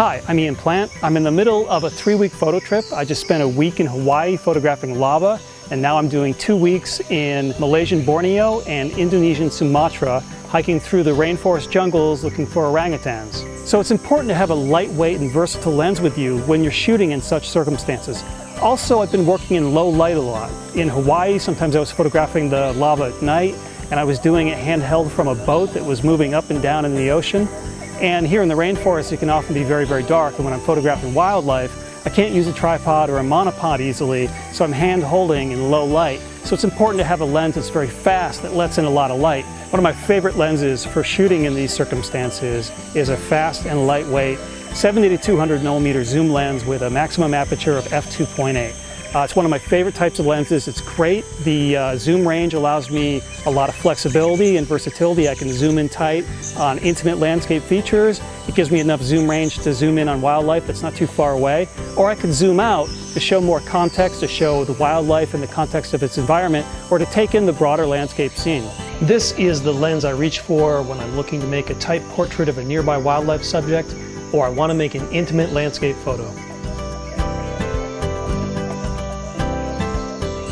Hi, I'm Ian Plant. I'm in the middle of a 3-week photo trip. I just spent a week in Hawaii photographing lava, and now I'm doing 2 weeks in Malaysian Borneo and Indonesian Sumatra, hiking through the rainforest jungles looking for orangutans. So it's important to have a lightweight and versatile lens with you when you're shooting in such circumstances. Also, I've been working in low light a lot. In Hawaii, sometimes I was photographing the lava at night, and I was doing it handheld from a boat that was moving up and down in the ocean. And here in the rainforest, it can often be very, very dark, and when I'm photographing wildlife, I can't use a tripod or a monopod easily, so I'm hand holding in low light. So it's important to have a lens that's very fast, that lets in a lot of light. One of my favorite lenses for shooting in these circumstances is a fast and lightweight 70 to 200 millimeter zoom lens with a maximum aperture of f2.8. It's one of my favorite types of lenses. It's great. The zoom range allows me a lot of flexibility and versatility. I can zoom in tight on intimate landscape features. It gives me enough zoom range to zoom in on wildlife that's not too far away. Or I can zoom out to show more context, to show the wildlife in the context of its environment, or to take in the broader landscape scene. This is the lens I reach for when I'm looking to make a tight portrait of a nearby wildlife subject, or I want to make an intimate landscape photo.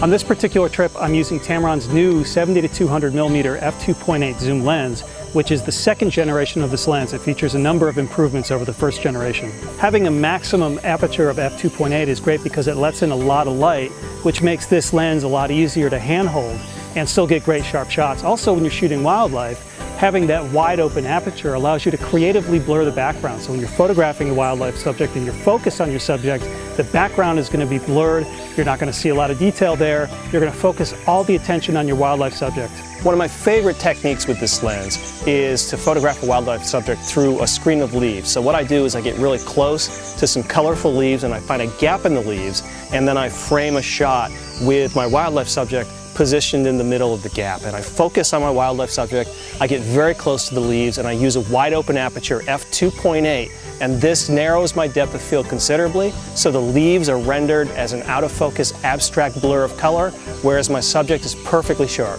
On this particular trip, I'm using Tamron's new 70 to 200 millimeter f2.8 zoom lens, which is the second generation of this lens. It features a number of improvements over the first generation. Having a maximum aperture of f2.8 is great because it lets in a lot of light, which makes this lens a lot easier to handhold and still get great sharp shots. Also, when you're shooting wildlife, having that wide open aperture allows you to creatively blur the background. So when you're photographing a wildlife subject and you're focused on your subject, the background is going to be blurred. You're not going to see a lot of detail there. You're going to focus all the attention on your wildlife subject. One of my favorite techniques with this lens is to photograph a wildlife subject through a screen of leaves. So what I do is I get really close to some colorful leaves and I find a gap in the leaves, and then I frame a shot with my wildlife subject positioned in the middle of the gap, and I focus on my wildlife subject. I get very close to the leaves and I use a wide open aperture f2.8, and this narrows my depth of field considerably, so the leaves are rendered as an out of focus abstract blur of color, whereas my subject is perfectly sharp.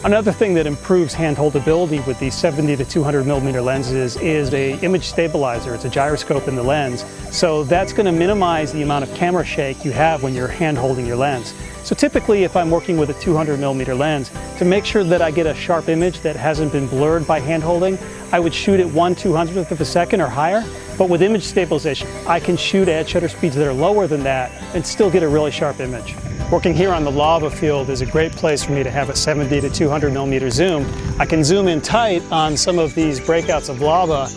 Another thing that improves handholdability with these 70 to 200 millimeter lenses is an image stabilizer. It's a gyroscope in the lens. So that's going to minimize the amount of camera shake you have when you're hand holding your lens. So typically, if I'm working with a 200 millimeter lens, to make sure that I get a sharp image that hasn't been blurred by hand holding, I would shoot at 1/200th of a second or higher. But with image stabilization, I can shoot at shutter speeds that are lower than that and still get a really sharp image. Working here on the lava field is a great place for me to have a 70 to 200 millimeter zoom. I can zoom in tight on some of these breakouts of lava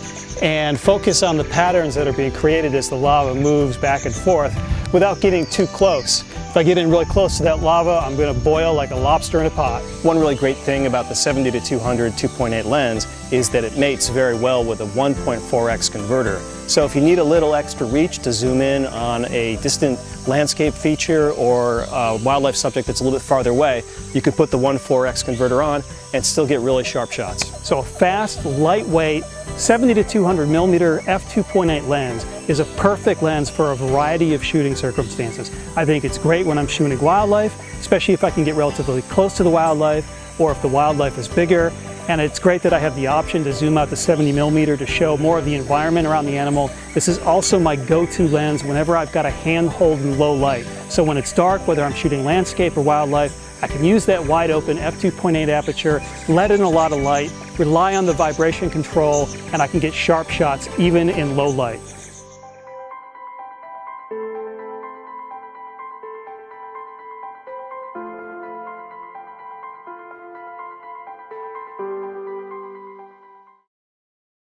and focus on the patterns that are being created as the lava moves back and forth without getting too close. If I get in really close to that lava, I'm going to boil like a lobster in a pot. One really great thing about the 70 to 200 2.8 lens is that it mates very well with a 1.4x converter. So if you need a little extra reach to zoom in on a distant landscape feature or a wildlife subject that's a little bit farther away, you could put the 1.4x converter on and still get really sharp shots. So a fast, lightweight, 70 to 200 millimeter f2.8 lens is a perfect lens for a variety of shooting circumstances. I think it's great when I'm shooting wildlife, especially if I can get relatively close to the wildlife or if the wildlife is bigger. And it's great that I have the option to zoom out to 70 millimeter to show more of the environment around the animal. This is also my go-to lens whenever I've got a handhold in low light. So when it's dark, whether I'm shooting landscape or wildlife, I can use that wide open f2.8 aperture, let in a lot of light, rely on the vibration control, and I can get sharp shots even in low light.